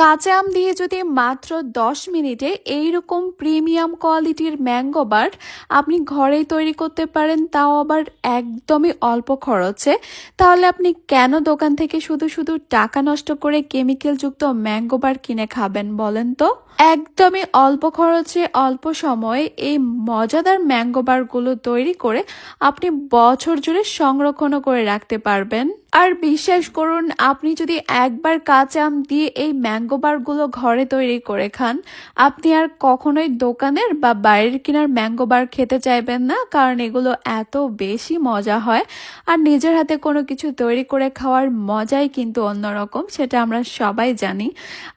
কাঁচা আম দিয়ে যদি মাত্র 10 মিনিটে এইরকম প্রিমিয়াম কোয়ালিটির ম্যাঙ্গো বার আপনি ঘরেই তৈরি করতে পারেন, তাও আবার একদমই অল্প খরচে, তাহলে আপনি কেন দোকান থেকে শুধু শুধু টাকা নষ্ট করে কেমিক্যাল যুক্ত ম্যাঙ্গো বার কিনে খাবেন বলেন তো। একদমই অল্প খরচে অল্প সময়ে এই মজাদার ম্যাঙ্গো বারগুলো তৈরি করে আপনি বছর জুড়ে সংরক্ষণ করে রাখতে পারবেন। আর বিশ্বাস করুন, আপনি যদি একবার কাঁচা আম দিয়ে এই ম্যাঙ্গো বারগুলো ঘরে তৈরি করে খান, আপনি আর কখনোই দোকানের বা বাইরের কেনার ম্যাঙ্গো বার খেতে চাইবেন না, কারণ এগুলো এত বেশি মজা হয়। আর নিজের হাতে কোনো কিছু তৈরি করে খাওয়ার মজাই কিন্তু অন্যরকম, সেটা আমরা সবাই জানি।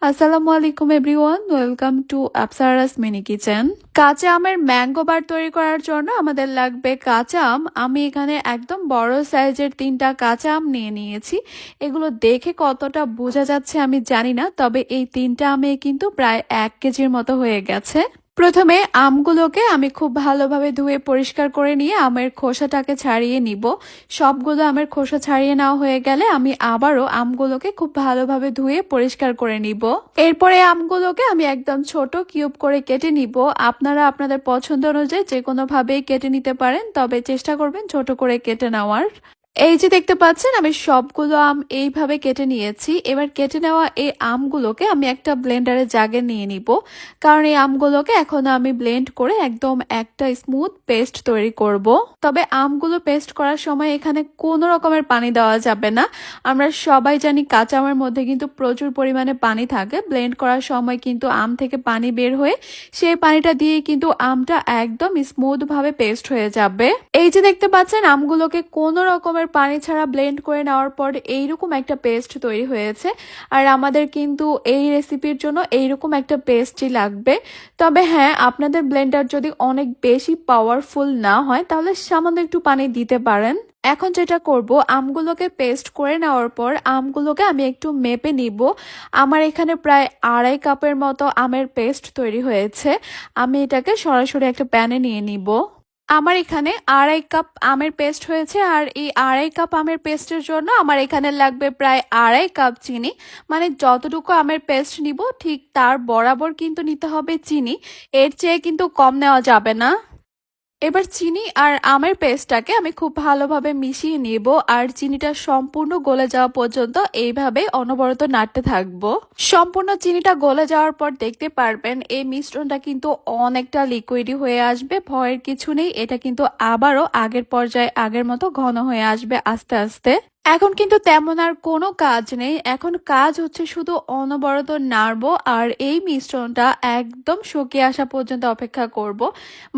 আসসালামু আলাইকুম everyone, welcome to Apsara's mini kitchen. কাঁচা আমের ম্যাঙ্গো বার তৈরি করার জন্য আমাদের লাগবে কাঁচা আম। আমি এখানে একদম বড় সাইজের 3টা কাঁচা আম নিয়েছি। এগুলো দেখে কতটা বোঝা যাচ্ছে আমি জানি না, তবে এই 3টা আমে কিন্তু প্রায় 1 কেজির মতো হয়ে গেছে। প্রথমে আমগুলোকে আমি খুব ভালোভাবে ধুয়ে পরিষ্কার করে নিয়ে আমের খোসাটাকে ছাড়িয়ে নিব। সবগুলো আমের খোসা ছাড়িয়ে নেওয়া হয়ে গেলে আমি আবারও আমগুলোকে খুব ভালোভাবে ধুয়ে পরিষ্কার করে নিব। এরপরে আমগুলোকে আমি একদম ছোট কিউব করে কেটে নিব। আপনারা আপনাদের পছন্দ অনুযায়ী যে কোনো ভাবেই কেটে নিতে পারেন, তবে চেষ্টা করবেন ছোট করে কেটে নেওয়ার। এই যে দেখতে পাচ্ছেন, আমি সবগুলো আম এইভাবে কেটে নিয়েছি। এবার কেটে নেওয়া এই আমগুলোকে আমি একটা ব্লেন্ডারে জাগে নিয়ে নিব, কারণ এই আমগুলোকে এখন আমি ব্লেন্ড করে একদম একটা স্মুথ পেস্ট তৈরি করব। তবে আমগুলো পেস্ট করার সময় এখানে কোনো রকমের পানি দেওয়া যাবে না। আমরা সবাই জানি কাঁচা আমের মধ্যে কিন্তু প্রচুর পরিমাণে পানি থাকে। ব্লেন্ড করার সময় কিন্তু আম থেকে পানি বের হয়ে সেই পানিটা দিয়ে কিন্তু আমটা একদম স্মুথ ভাবে পেস্ট হয়ে যাবে। এই যে দেখতে পাচ্ছেন, আমগুলোকে কোনো রকমের পানি ছাড়া ব্লেন্ড করে নেওয়ার পর এইরকম একটা পেস্ট তৈরি হয়েছে। আর আমাদের কিন্তু এই রেসিপির জন্য এইরকম একটা পেস্টই লাগবে। তবে হ্যাঁ, আপনাদের ব্লেন্ডার যদি অনেক বেশি পাওয়ারফুল না হয় তাহলে সামান্য একটু পানি দিতে পারেন। এখন যেটা করব, আমগুলোকে পেস্ট করে নেওয়ার পর আমগুলোকে আমি একটু মেপে নিব। আমার এখানে প্রায় 2.5 কাপের মতো আমের পেস্ট তৈরি হয়েছে। আমি এটাকে সরাসরি একটা প্যানে নিয়ে নিব। আমার এখানে 2.5 কাপ আমের পেস্ট হয়েছে, আর এই 2.5 কাপ আমের পেস্টের জন্য আমার এখানে লাগবে প্রায় 2.5 কাপ চিনি। মানে যতটুকু আমের পেস্ট নিব ঠিক তার বরাবর কিন্তু নিতে হবে চিনি, এর চেয়ে কিন্তু কম নেওয়া যাবে না। এবার চিনি আর আমের পেস্টটাকে আমি খুব ভালোভাবে মিশিয়ে নিব, আর চিনিটা সম্পূর্ণ গলে যাওয়া পর্যন্ত এইভাবে অনবরত নাড়তে থাকবো। সম্পূর্ণ চিনিটা গলে যাওয়ার পর দেখতে পারবেন এই মিশ্রণটা কিন্তু অনেকটা লিকুইডি হয়ে আসবে। ভয়ের কিছু নেই, এটা কিন্তু আবারও আগের পর্যায়ে আগের মতো ঘন হয়ে আসবে আস্তে আস্তে। এখন কিন্তু তেমন আর কোনো কাজ নেই, এখন কাজ হচ্ছে শুধু অনবরত নাড়বো আর এই মিশ্রণটা একদম শুকিয়ে আসা পর্যন্ত অপেক্ষা করব।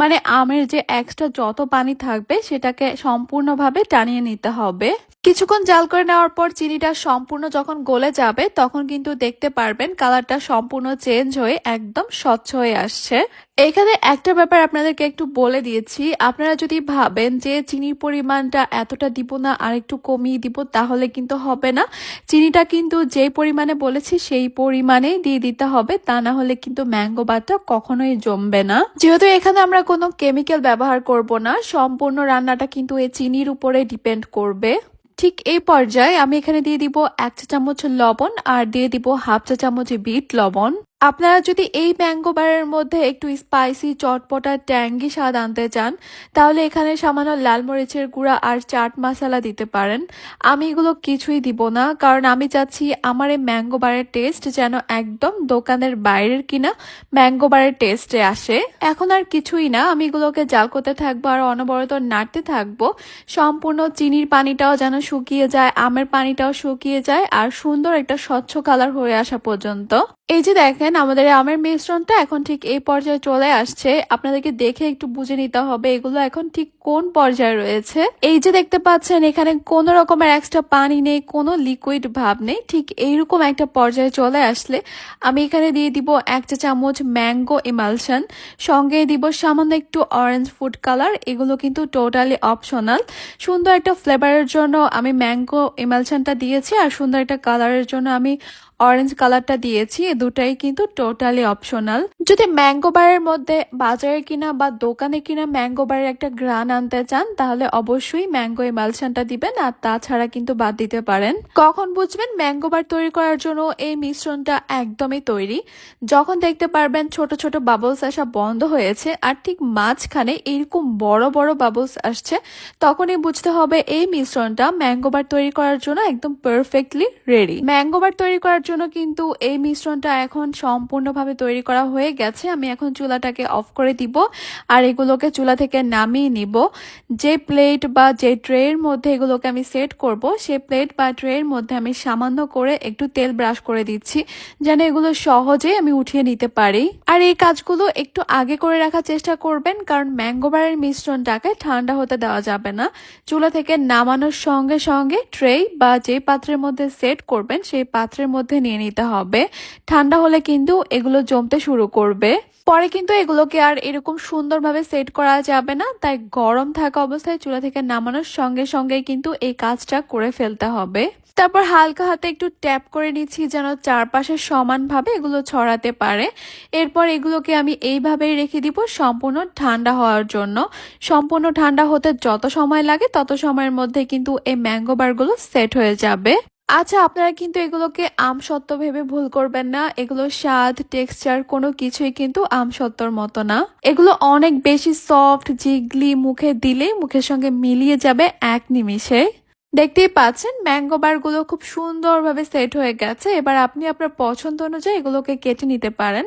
মানে আমের যে এক্সট্রা যত পানি থাকবে সেটাকে সম্পূর্ণভাবে টানিয়ে নিতে হবে। কিছুক্ষণ জাল করে নেওয়ার পর চিনিটা সম্পূর্ণ যখন গলে যাবে তখন কিন্তু দেখতে পারবেন কালারটা সম্পূর্ণ চেঞ্জ হয়ে একদম স্বচ্ছ হয়ে আসছে। এখানে একটা ব্যাপার আপনাদেরকে একটু বলে দিয়েছি, আপনারা যদি ভাবেন যে চিনির পরিমাণটা এতটা দিব না আর একটু কমিয়ে দিব তাহলে কিন্তু হবে না। চিনিটা কিন্তু যেই পরিমাণে বলেছি সেই পরিমাণেই দিয়ে দিতে হবে, তা না হলে কিন্তু ম্যাঙ্গো বারটা কখনোই জমবে না। যেহেতু এখানে আমরা কোনো কেমিক্যাল ব্যবহার করব না, সম্পূর্ণ রান্নাটা কিন্তু এই চিনির উপরে ডিপেন্ড করবে। ঠিক এই পর্যায়ে আমি এখানে দিয়ে দিব 1 চা চামচ লবণ আর দিয়ে দিব 1/2 চা চামচ বিট লবণ। আপনারা যদি এই ম্যাঙ্গো বারের মধ্যে একটু স্পাইসি চটপটা ট্যাঙ্গি স্বাদ আনতে চান তাহলে এখানে সামান্য লাল মরিচের গুঁড়া আর চাট মশলা দিতে পারেন। আমি এগুলো কিছুই দিব না, কারণ আমি চাচ্ছি আমার এই ম্যাঙ্গো বারের টেস্ট যেন একদম দোকানের বাইরের কিনা ম্যাঙ্গো বারের টেস্টে আসে। এখন আর কিছুই না, আমি এগুলোকে জাল করতে থাকবো আর অনবরত নাড়তে থাকবো। সম্পূর্ণ চিনির পানিটাও যেন শুকিয়ে যায়, আমের পানিটাও শুকিয়ে যায়, আর সুন্দর একটা স্বচ্ছ কালার হয়ে আসা পর্যন্ত। এই যে দেখেন, আমাদের আমের মিশ্রণটা এখন ঠিক এই পর্যায়ে চলে আসছে। আপনাদেরকে দেখে একটু বুঝে নিতে হবে এগুলো এখন ঠিক কোন পর্যায়ে রয়েছে। এই যে দেখতে পাচ্ছেন, এখানে কোনো রকমের এক্সট্রা পানি নেই, কোনো লিকুইড ভাব নেই। ঠিক এইরকম একটা পর্যায়ে চলে আসলে আমি এখানে দিয়ে দিব 1 চা চামচ ম্যাঙ্গো ইমালশন, সঙ্গে দিব সামান্য একটু অরেঞ্জ ফুড কালার। এগুলো কিন্তু টোটালি অপশনাল। সুন্দর একটা ফ্লেভারের জন্য আমি ম্যাঙ্গো ইমালশনটা দিয়েছি, আর সুন্দর একটা কালারের জন্য আমি অরেঞ্জ কালারটা দিয়েছি, এই দুটাই কিন্তু টোটালি অপশনাল। যদি ম্যাঙ্গো বারের মধ্যে বাজারে কিনা বা দোকানে কিনা ম্যাঙ্গো বারের একটা ঘ্রাণ আনতে চান তাহলে অবশ্যই ম্যাঙ্গো এমালশনটা দিবেন, আর তাছাড়া কিন্তু বাদ দিতে পারেন। কখন বুঝবেন ম্যাঙ্গো বার তৈরি করার জন্য এই মিশ্রণটা একদমই তৈরি? যখন দেখতে পারবেন ছোট ছোট বাবলস আসা বন্ধ হয়েছে আর ঠিক মাঝখানে এরকম বড় বড় বাবলস আসছে, তখনই বুঝতে হবে এই মিশ্রণটা ম্যাঙ্গো বার তৈরি করার জন্য একদম পারফেক্টলি রেডি। ম্যাঙ্গো বার তৈরি করার জন্য কিন্তু এই মিশ্রণটা এখন সম্পূর্ণভাবে তৈরি করা হয়ে গেছে। আমি এখন চুলাটাকে অফ করে দিব আর এগুলোকে চুলা থেকে নামিয়ে নিব। যে প্লেট বা যে ট্রের মধ্যে এগুলোকে আমি সেট করব, সেই প্লেট বা ট্রের মধ্যে আমি সামান্য করে একটু তেল ব্রাশ করে দিচ্ছি যেন এগুলো সহজে আমি উঠিয়ে নিতে পারি। আর এই কাজগুলো একটু আগে করে রাখার চেষ্টা করবেন, কারণ ম্যাঙ্গো বারের মিশ্রণটাকে ঠান্ডা হতে দেওয়া যাবে না। চুলা থেকে নামানোর সঙ্গে সঙ্গে ট্রে বা যে পাত্রের মধ্যে সেট করবেন সেই পাত্রের মধ্যে নিয়ে নিতে হবে। ঠান্ডা হলে কিন্তু এগুলো জমতে শুরু করবে, পরে কিন্তু এগুলোকে আর এরকম সুন্দরভাবে সেট করা যাবে না। তাই গরম থাকা অবস্থায় চুলা থেকে নামানোর সঙ্গে সঙ্গেই কিন্তু এই কাজটা করে ফেলতে হবে। তারপর হালকা হাতে একটু ট্যাপ করে নিচ্ছি যেন চারপাশে সমানভাবে এগুলো ছড়াতে পারে। এরপর এগুলোকে আমি এইভাবেই রেখে দিব সম্পূর্ণ ঠান্ডা হওয়ার জন্য। সম্পূর্ণ ঠান্ডা হতে যত সময় লাগে তত সময়ের মধ্যে কিন্তু এই ম্যাঙ্গো বারগুলো সেট হয়ে যাবে। আচ্ছা, আপনারা কিন্তু এগুলোকে আমসত্ত্ব ভেবে ভুল করবেন না। এগুলো স্বাদ, টেক্সচার কোনো কিছুই কিন্তু আমসত্ত্বর মতো না। এগুলো অনেক বেশি সফট, জিগলি, মুখে দিলেই মুখের সঙ্গে মিলিয়ে যাবে এক নিমিষে। দেখতেই পাচ্ছেন ম্যাঙ্গো বারগুলো খুব সুন্দরভাবে সেট হয়ে গেছে। এবার আপনি আপনার পছন্দ অনুযায়ী এগুলোকে কেটে নিতে পারেন।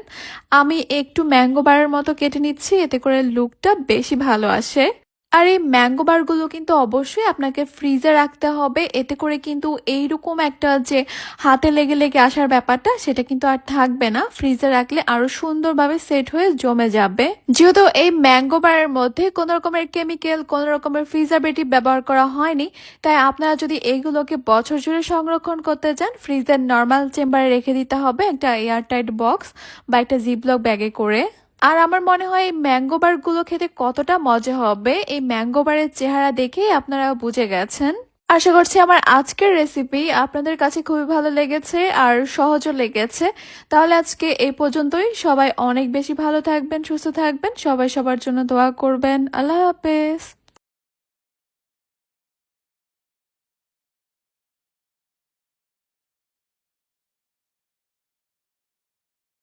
আমি একটু ম্যাঙ্গো বারের মতো কেটে নিচ্ছি, এতে করে লুকটা বেশি ভালো আসে। আর এই ম্যাঙ্গো বারগুলো কিন্তু অবশ্যই আপনাকে ফ্রিজে রাখতে হবে, এতে করে কিন্তু এইরকম একটা যে হাতে লেগে লেগে আসার ব্যাপারটা সেটা কিন্তু আর থাকবে না। ফ্রিজে রাখলে আরো সুন্দরভাবে সেট হয়ে জমে যাবে। যেহেতু এই ম্যাঙ্গো বারের মধ্যে কোনো রকমের কেমিক্যাল, কোনো রকমের প্রিজারভেটিভ ব্যবহার করা হয়নি, তাই আপনারা যদি এইগুলোকে বছর জুড়ে সংরক্ষণ করতে চান ফ্রিজের নর্মাল চেম্বারে রেখে দিতে হবে একটা এয়ারটাইট বক্স বা একটা জিপলক ব্যাগে করে। আর আমার মনে হয় এই ম্যাঙ্গো বারগুলো খেতে কতটা মজা হবে এই ম্যাঙ্গো বারের চেহারা দেখেই আপনারা বুঝে গেছেন। আশা করছি আমার আজকের রেসিপি আপনাদের কাছে খুবই ভালো লেগেছে আর সহজও লেগেছে। তাহলে আজকে এই পর্যন্তই। সবাই অনেক বেশি ভালো থাকবেন, সুস্থ থাকবেন, সবাই সবার জন্য দোয়া করবেন। আল্লাহ হাফেজ।